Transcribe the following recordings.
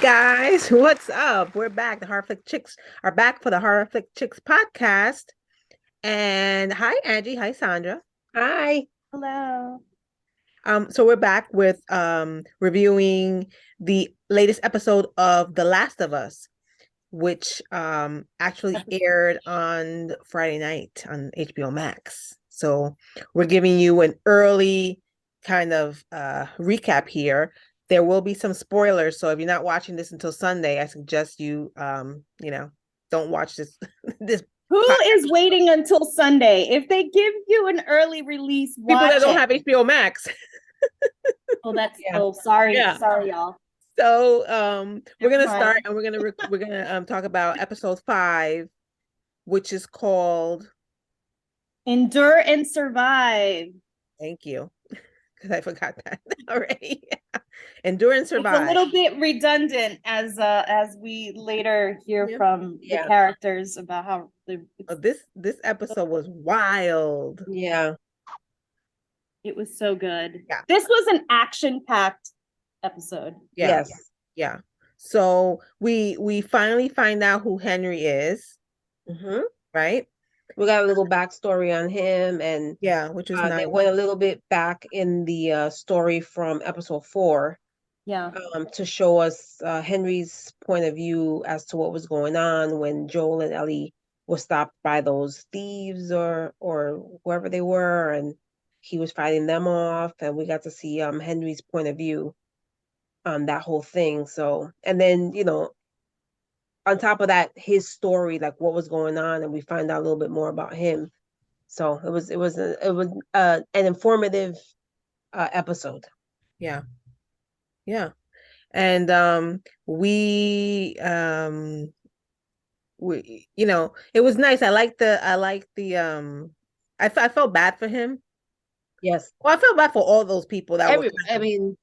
guys, what's up? We're back. The Horror Flick Chicks are back for the Horror Flick Chicks podcast. And hi, Angie. Hi, Sandra. Hi. Hello. So we're back with reviewing the latest episode of The Last of Us, which actually aired on Friday night on HBO Max. So we're giving you an early kind of recap here. There will be some spoilers, so if you're not watching this until Sunday, I suggest you don't watch this this Who podcast. is waiting until Sunday? If they give you an early release, People that watch don't it. have HBO Max. Oh, that's Yeah. sorry, Yeah. sorry, y'all. So we're Never gonna mind. start and we're gonna talk about episode 5, which is called Endure and survive. Thank you. Because I forgot that already. Endure and It's a survive. little bit redundant as we later hear Yeah. from the characters about how Oh, this episode was wild. Yeah. it was so good. Yeah. This was an action-packed episode. Yeah. Yes. Yeah. So we finally find out who Henry is, hmm right? We got a little backstory on him, and Yeah, which is they nice. went a little bit back in the story from episode 4 Yeah. to show us Henry's point of view as to what was going on when Joel and Ellie were stopped by those thieves or whoever they were, and he was fighting them off, and we got to see Henry's point of view on that whole thing. So, and then on top of that, his story, like what was going on, and we find out a little bit more about him. So it was an informative episode. Yeah. Yeah. And we it was nice. I felt bad for him. Yes, Well, I felt bad for all those people that were I mean,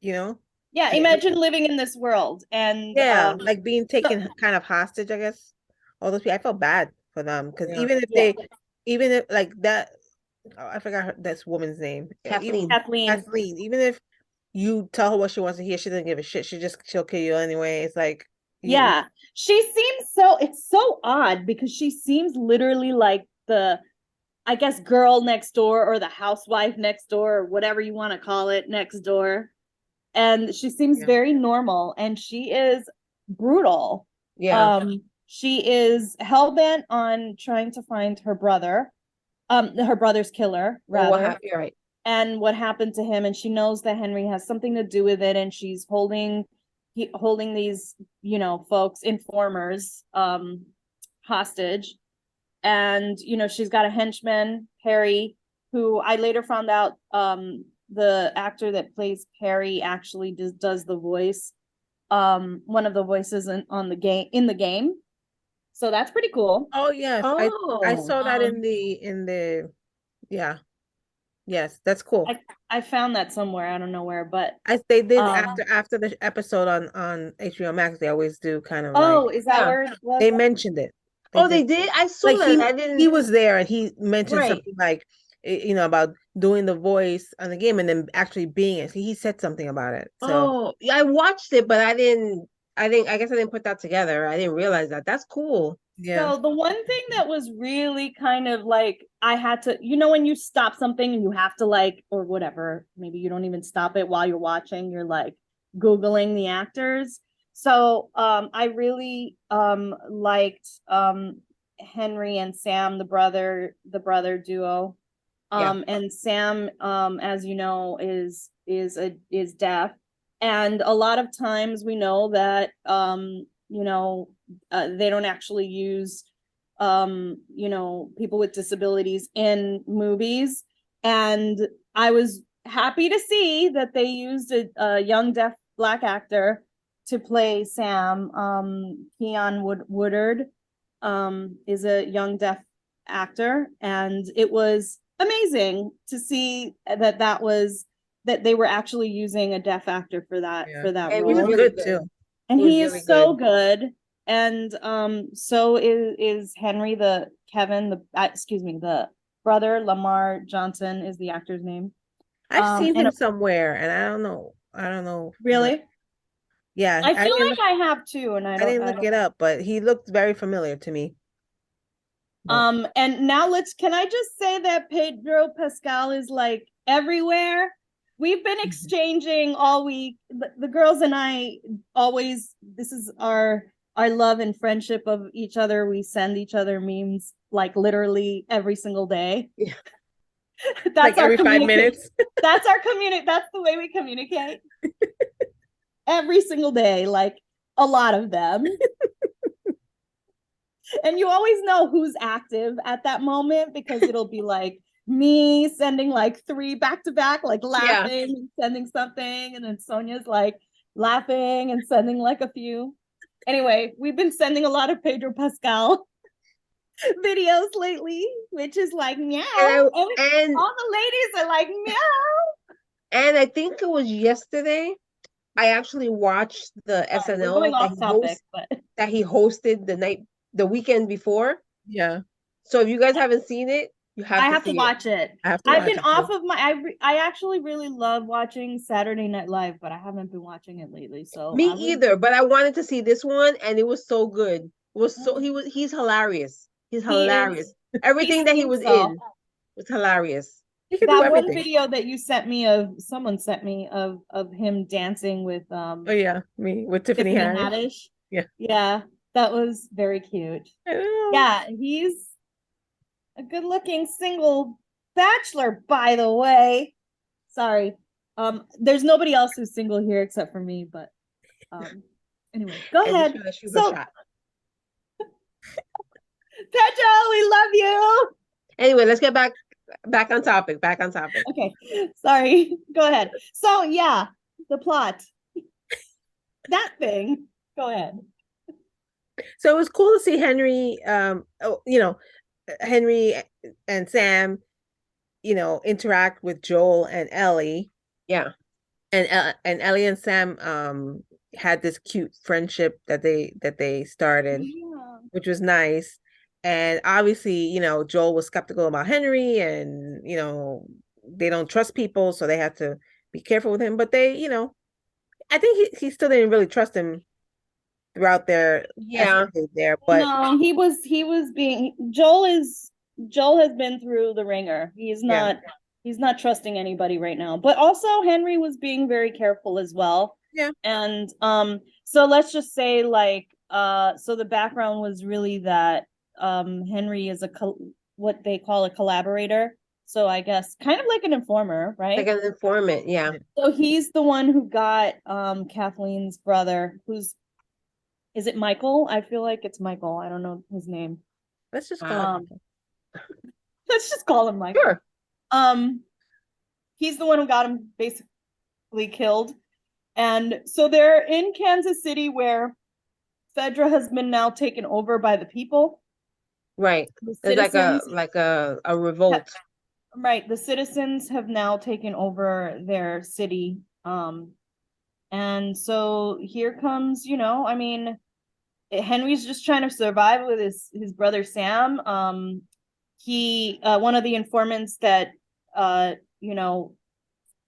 you know Yeah, imagine living in this world and like being taken kind of hostage, I guess. All those people, I felt bad for them because Yeah. even if like that, oh, I forgot this woman's name. Kathleen. Kathleen, even if you tell her what she wants to hear, she doesn't give a shit. She'll kill you anyway. It's like Yeah, she seems it's so odd because she seems literally like the, I guess, girl next door or the housewife next door or whatever you want to call it next door. And she seems very normal and she is brutal. Yeah. She is hell-bent on trying to find her brother, her brother's killer, rather. You're right. And what happened to him, and she knows that Henry has something to do with it, and she's holding these folks, informers, hostage. And she's got a henchman, Harry, who I later found out the actor that plays Harry actually does the voice, one of the voices in the game, so that's pretty cool. Oh yes, I saw that in the yeah. Yes, that's cool. I found that somewhere, I don't know where, but They did after the episode on HBO Max. They always do kind of is that where it was? they mentioned it. They did. I saw Like that. I didn't. he was there and he mentioned Right. something like about doing the voice on the game and then actually being it. He said something about it. So I watched it, but I didn't. I guess I didn't put that together. I didn't realize that. That's cool. yeah. So the one thing that was really kind of like, I had to, when you stop something and you have to like, or whatever, maybe you don't even stop it while you're watching, you're like Googling the actors. So I really liked Henry and Sam, the brother duo. And Sam, as you know, is deaf. And a lot of times we know that they don't actually use people with disabilities in movies. And I was happy to see that they used a young deaf Black actor to play Sam. Keon Woodard is a young deaf actor, and it was amazing to see that they were actually using a deaf actor for that It role. was really good too. And he is so good. And so is Henry, the brother. Lamar Johnson is the actor's name. I've seen him somewhere and I don't know. Really? Yeah, I feel like I have too, and I didn't look it up, but he looked very familiar to me. And now can I just say that Pedro Pascal is like everywhere. We've been exchanging all week. The girls and I always, this is our love and friendship of each other. We send each other memes like literally every single day. Yeah. That's like our every 5 minutes. That's our community. That's the way we communicate. Every single day, like a lot of them. And you always know who's active at that moment because it'll be like me sending like 3 back to back, like laughing and sending something, and then Sonia's like laughing and sending like a few. Anyway, we've been sending a lot of Pedro Pascal videos lately, which is like meow. And all the ladies are like meow. And I think it was yesterday I actually watched the SNL that he hosted the weekend before. Yeah. So if you guys haven't seen it, you have to watch it. I've been off of I actually really love watching Saturday Night Live, but I haven't been watching it lately. So me either, but I wanted to see this one and it was so good. It was so he's hilarious. He's hilarious. Everything that he was in was hilarious. That one video that you sent me someone sent me of him dancing with oh yeah, me with Tiffany Haddish. Yeah, that was very cute. Yeah, he's a good-looking single bachelor, by the way. Sorry, there's nobody else who's single here except for me, but anyway, go ahead. So Pedro, we love you. Anyway, let's get back on topic. Okay, sorry. Go ahead. So yeah, the plot. That thing. Go ahead. So it was cool to see Henry, Henry and Sam, interact with Joel and Ellie. Yeah. And Ellie and Sam had this cute friendship that they started, which was nice. And obviously, Joel was skeptical about Henry and, they don't trust people, so they have to be careful with him. But they, I think he still didn't really trust him throughout their there. But no, he was being Joel has been through the ringer. He's not trusting anybody right now. But also Henry was being very careful as well. Yeah. And so let's just say so the background was really that Henry is what they call a collaborator. So I guess kind of like an informer, right? Like an informant, yeah. So he's the one who got Kathleen's brother, is it Michael? I feel like it's Michael. I don't know his name. Let's just call him. Let's just call him Michael. Sure. He's the one who got him basically killed. And so they're in Kansas City where Fedra has been now taken over by the people. Right. It's like a revolt. Right. The citizens have now taken over their city. And so here comes, Henry's just trying to survive with his brother Sam. He one of the informants that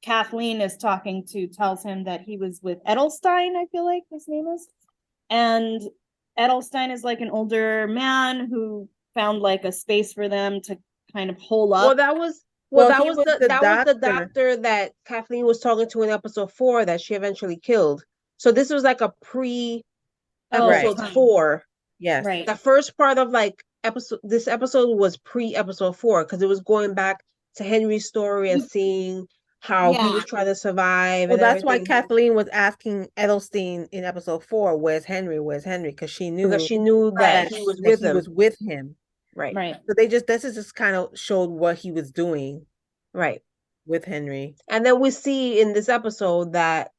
Kathleen is talking to tells him that he was with Edelstein, I feel like his name is. And Edelstein is like an older man who found like a space for them to kind of hole up. Well, that was the doctor that Kathleen was talking to in episode 4 that she eventually killed. So this was like a episode 4. Yes. Right. The first part of this episode was pre-episode 4 because it was going back to Henry's story and seeing how he was trying to survive. Well, that's why Kathleen was asking Edelstein in episode 4, "Where's Henry? Where's Henry?" Because she knew that he was with him. Right. So this is just kind of showed what he was doing. Right. With Henry. And then we see in this episode that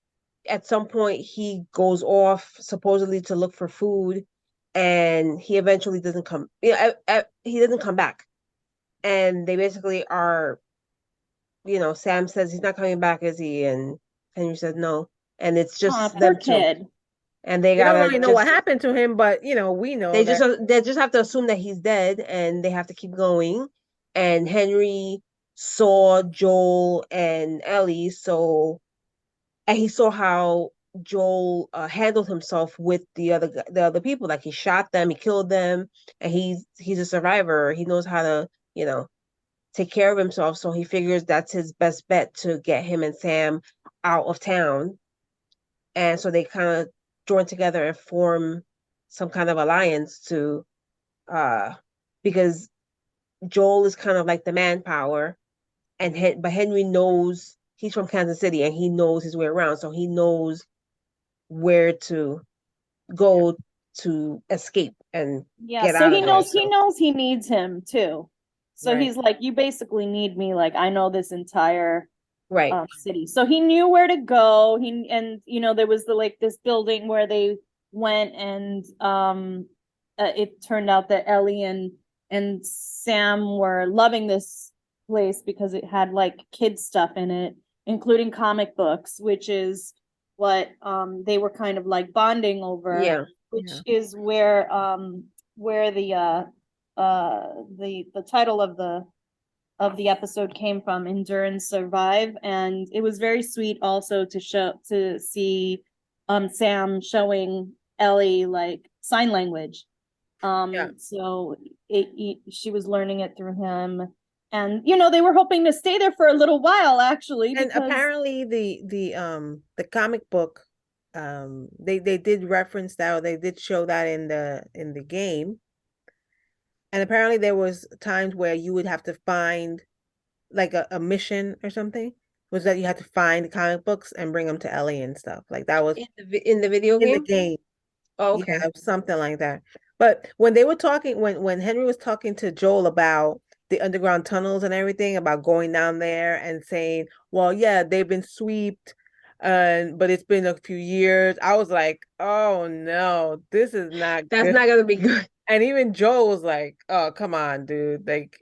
at some point he goes off supposedly to look for food and he eventually doesn't come. He doesn't come back. And they basically are, Sam says he's not coming back, is he? And Henry says no. And it's just them two. And they don't really know what happened to him, but we know they just have to assume that he's dead, and they have to keep going. And Henry saw Joel and Ellie, and he saw how Joel handled himself with the other people. Like he shot them, he killed them, and he's a survivor. He knows how to, take care of himself. So he figures that's his best bet to get him and Sam out of town. And so they kind of join together and form some kind of alliance to because Joel is kind of like the manpower, and but Henry knows he's from Kansas City and he knows his way around, so he knows where to go to escape and Yeah, get so out he of there. knows he needs him too. So Right. he's like, you basically need me. Like, I know this entire Right. city. So he knew where to go. And there was this building where they went, and it turned out that Ellie and Sam were loving this place because it had like kid stuff in it, including comic books, which is what they were kind of like bonding over. Yeah. Which is where the title of the episode came from, Endure and Survive. And it was very sweet also to see Sam showing Ellie like sign language. So she was learning it through him. And they were hoping to stay there for a little while, actually, And because apparently the comic book, they did reference that, or they did show that in the game. And apparently there was times where you would have to find like a mission or something, was that you had to find the comic books and bring them to Ellie and stuff. Like that was In the video in the game? game. Oh, Yeah, okay. it was something like that. But when they were talking, when Henry was talking to Joel about the underground tunnels and everything, about going down there and saying, well, yeah, they've been swept, but it's been a few years. I was like, oh no, this is not That's good. not gonna be good. And even Joel was like, oh, come on, dude. Like,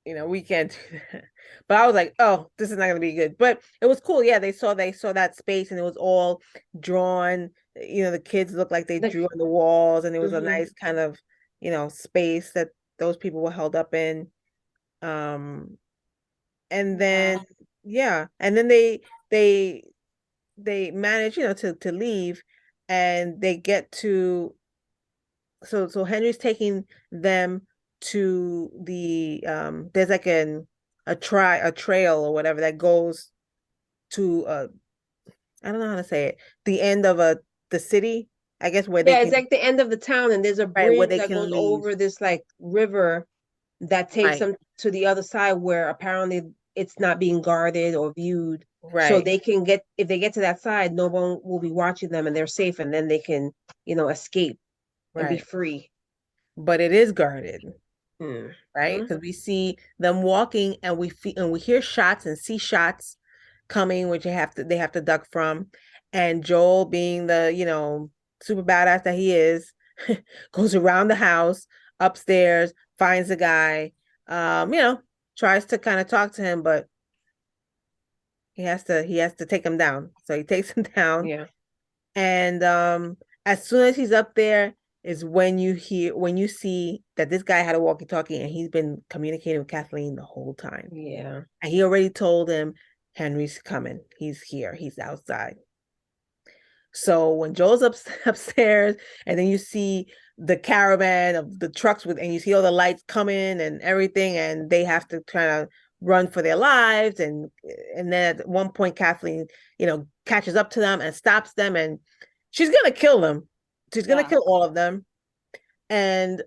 we can't do that. But I was like, oh, this is not gonna be good. But it was cool. Yeah, they saw that space and it was all drawn. The kids looked like they Like, drew on the walls, and it was a mhm. nice kind of, space that those people were held up in. Um, and then yeah, and then they manage, to leave, and they get to, so Henry's taking them to there's like a trail or whatever that goes to, I don't know how to say it, the end of the city, I guess, where they Yeah, it's can, like the end of the town, and there's a right, where bridge they that can goes leave. over this like river that takes Right, them to the other side where apparently it's not being guarded or viewed. So right, they can get, if they get to that side, no one will be watching them and they're safe, and then they can, escape and be right. free. But it is guarded, Hmm. right? Because we see them walking, and we hear shots and see shots coming, which they have to duck from. And Joel, being the, super badass that he is, goes around the house, upstairs, finds the guy, tries to kind of talk to him, but he has to take him down. So he takes him down. Yeah. And as soon as he's up there is when you see that this guy had a walkie-talkie, and he's been communicating with Kathleen the whole time. Yeah. And he already told him Henry's coming. He's here. He's outside. So when Joel's upstairs, and then you see the caravan of the trucks and you see all the lights coming and everything, and they have to try to run for their lives, and then at one point Kathleen, catches up to them and stops them, and she's gonna kill them. She's gonna kill all of them. And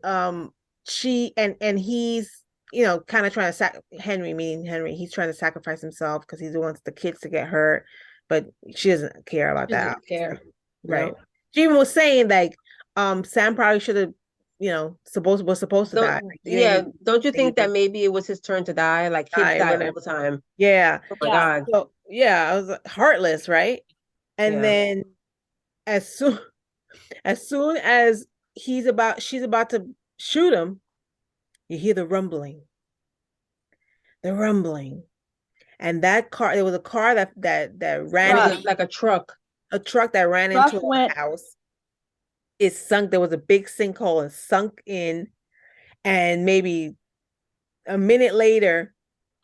she and he's, kind of trying to Henry, meaning Henry, he's trying to sacrifice himself because he wants the kids to get hurt, but she doesn't care about She that. doesn't care. Right. No. She even was saying like, Sam probably should have, was supposed to die. Don't, Like, you didn't yeah, even don't you save think that him, maybe it was his turn to die? Like kids die, die all whatever. the time. Yeah. Oh my God. So yeah, I was like, heartless, right? And Yeah. then as soon as soon as she's about to shoot him, you hear the rumbling, and that car. There was a car that It ran was into like a truck. a truck that ran Truck into went a house. It sunk. There was a big sinkhole and sunk in, and maybe a minute later,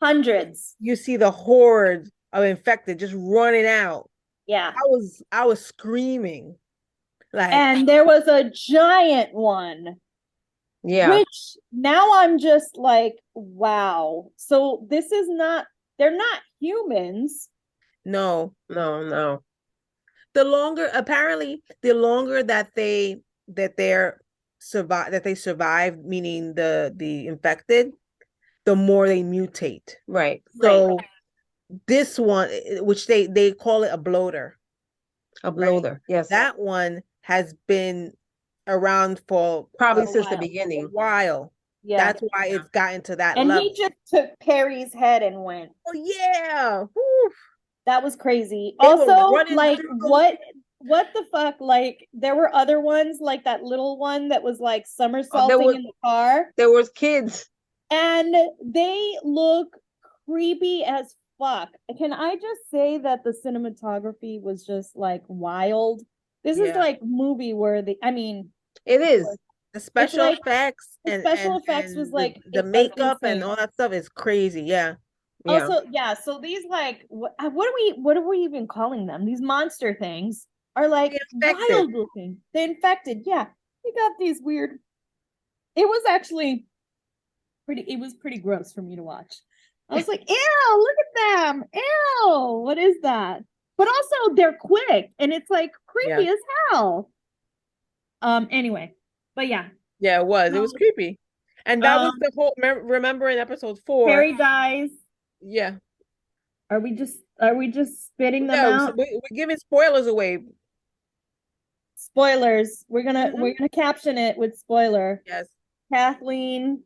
hundreds. you see the horde of infected just running out. Yeah. I was screaming. Like, And there was a giant one, Yeah. which now I'm just like, wow. So this is not, they're not humans. no. No. Apparently the longer that they survive, meaning the infected, the more they mutate. Right. So this one, which they call it a bloater, A right? bloater. Yes. That one has been around for Probably A since the while. a beginning. while. Yeah. That's why it's gotten to that And level. he just took Perry's head and went. Oh yeah. Whew. That was crazy. They were Also, running like through those what the fuck? Like there were other ones, like that little one that was like Oh, somersaulting in the car, there was kids. and they look creepy as fuck. Can I just say that the cinematography was just like wild? This is Yeah. like movie worthy. I mean, It is. the special like effects the and special effects was like the makeup and insane. all that stuff is crazy. Yeah. Yeah. Also, yeah, so these like what are we even calling them? These monster things are like The infected. wild looking. The infected, yeah. We got these weird. It was actually it was pretty gross for me to watch. I was like, ew, look at them. Ew, what is that? But also they're quick and it's like creepy Yeah. as hell. Anyway, but yeah. Yeah, it was. It was creepy. And that was Um the whole remember in episode 4. Harry dies. Yeah. Are we just spitting them Yeah, so out? we're giving spoilers away. Spoilers. We're Mhm. gonna caption it with spoiler. Yes. Kathleen,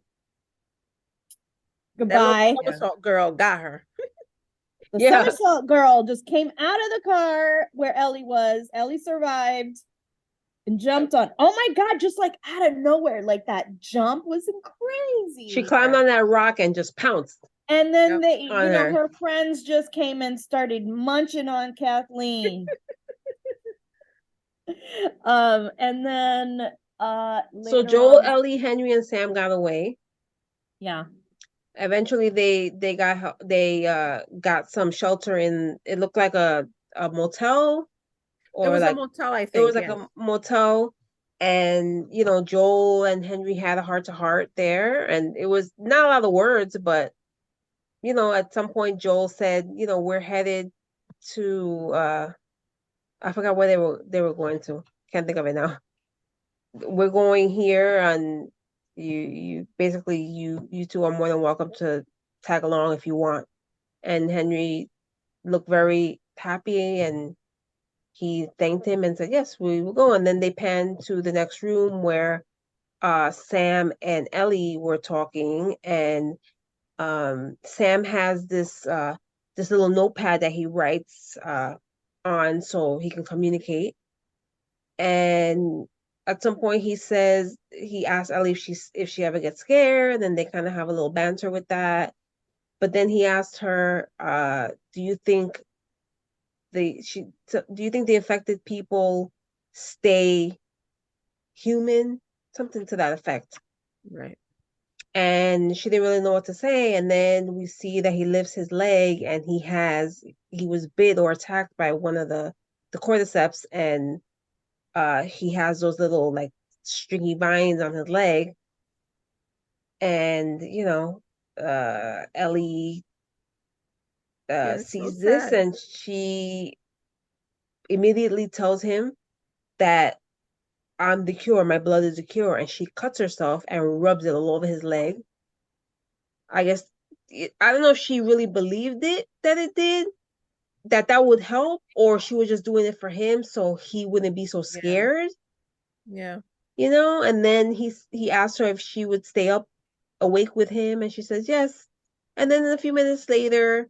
That little goodbye. somersault girl got her. The Yeah. somersault girl just came out of the car where Ellie was. Ellie survived and jumped on. Oh my god, just like out of nowhere, like that jump was crazy. She climbed on that rock and just pounced And then Yep. they, on her. her friends just came and started munching on Kathleen. And then So later Joel, on, Ellie, Henry, and Sam got away. yeah. Eventually, they got some shelter in. It looked like a motel, It or was a like motel, I it was think. like Yeah. a motel. And Joel and Henry had a heart-to-heart there, and it was not a lot of words, but at some point Joel said, we're headed to I forgot where they were going to. Can't think of it now. We're going here, and you basically you two are more than welcome to tag along if you want. And Henry looked very happy, and he thanked him and said, yes, we will go. And then they panned to the next room where Sam and Ellie were talking, and Sam has this little notepad that he writes on so he can communicate. And at some point he asks Ellie if she ever gets scared, and then they kind of have a little banter with that. But then he asked her, do you think the affected people stay human? Something to that effect. Right. And she didn't really know what to say. And then we see that he lifts his leg, and he was bit or attacked by one of the cordyceps, and he has those little like stringy vines on his leg. And Ellie Getting so sees this, sad. and she immediately tells him that I'm the cure, my blood is the cure, and she cuts herself and rubs it all over his leg. I guess I don't know if she really believed that would help, or she was just doing it for him so he wouldn't be so Yeah. scared. Yeah. And then he asked her if she would stay up awake with him, and she says yes. And then a few minutes later,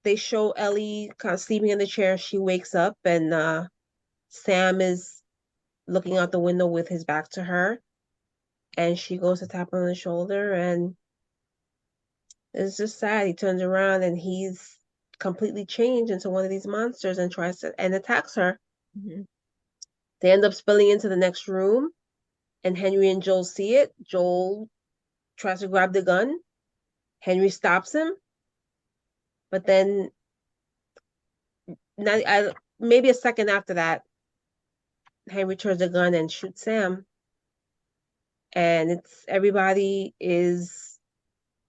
they show Ellie kind of sleeping in the chair. She wakes up, and Sam is looking out the window with his back to her, and she goes to tap on the shoulder, and it's just sad. He turns around, and he's completely changed into one of these monsters and tries to and attacks her. Mm-hmm. They end up spilling into the next room, and Henry and Joel see it. Joel tries to grab the gun. Henry stops him, but then maybe a second after that, Henry turns a gun and shoots Sam. And everybody is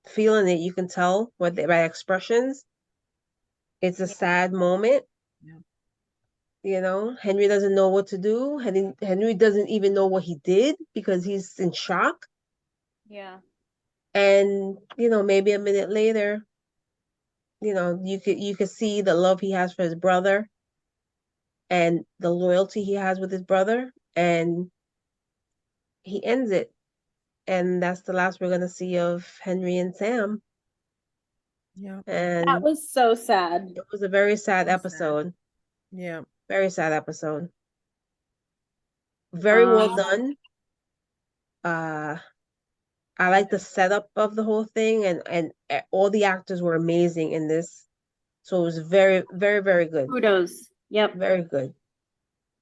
feeling it. You can tell by expressions. It's a sad moment. Yeah. Henry doesn't know what to do. Henry doesn't even know what he did because he's in shock. Yeah. And, maybe a minute later, you could see the love he has for his brother and the loyalty he has with his brother, and he ends it. And that's the last we're gonna see of Henry and Sam. Yeah. That And was so sad. it was a very sad So sad. episode. Yeah. Very sad episode. Very well Um, done. I like the setup of the whole thing, and all the actors were amazing in this. So it was very, very, very good. Kudos. Yep. Very good.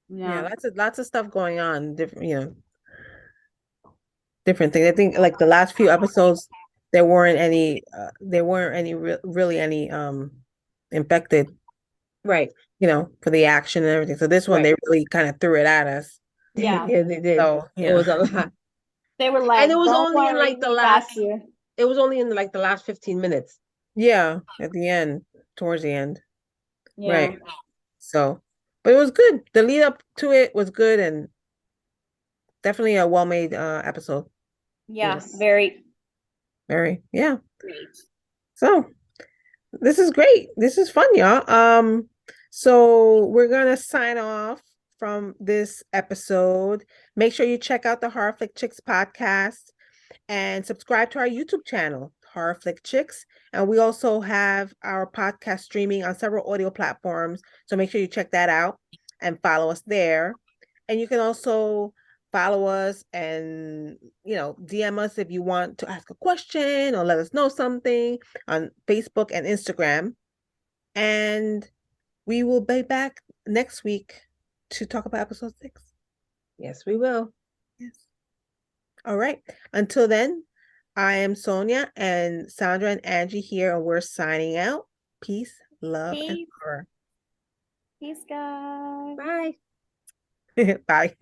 Yeah. Yeah. Lots of stuff going on. Different, different things. I think like the last few episodes, there weren't any really any infected, Right. for the action and everything. So this one Right. they really kind of threw it at us. Yeah. Yeah, they did. So It was a lot. They were like, And it was don't only in worry, like the we last got you. it was only in like the last 15 minutes. yeah, at the end, towards the end. Yeah. Right. So, but it was good. The lead up to it was good and definitely a well-made episode. Yeah. Yes. Very Very, yeah. great. So this is great. This is fun, y'all. So we're gonna sign off from this episode. Make sure you check out the Horror Flick Chicks podcast and subscribe to our YouTube channel, Horror Flick Chicks. And we also have our podcast streaming on several audio platforms. So make sure you check that out and follow us there. And you can also follow us and, DM us if you want to ask a question or let us know something on Facebook and Instagram. And we will be back next week to talk about episode 6. Yes, we will. Yes. All right. Until then, I am Sonia and Sandra and Angie here, and we're signing out. Peace, love, and Peace. horror. Peace, guys. Bye. Bye. Bye.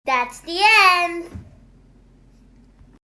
That's the end.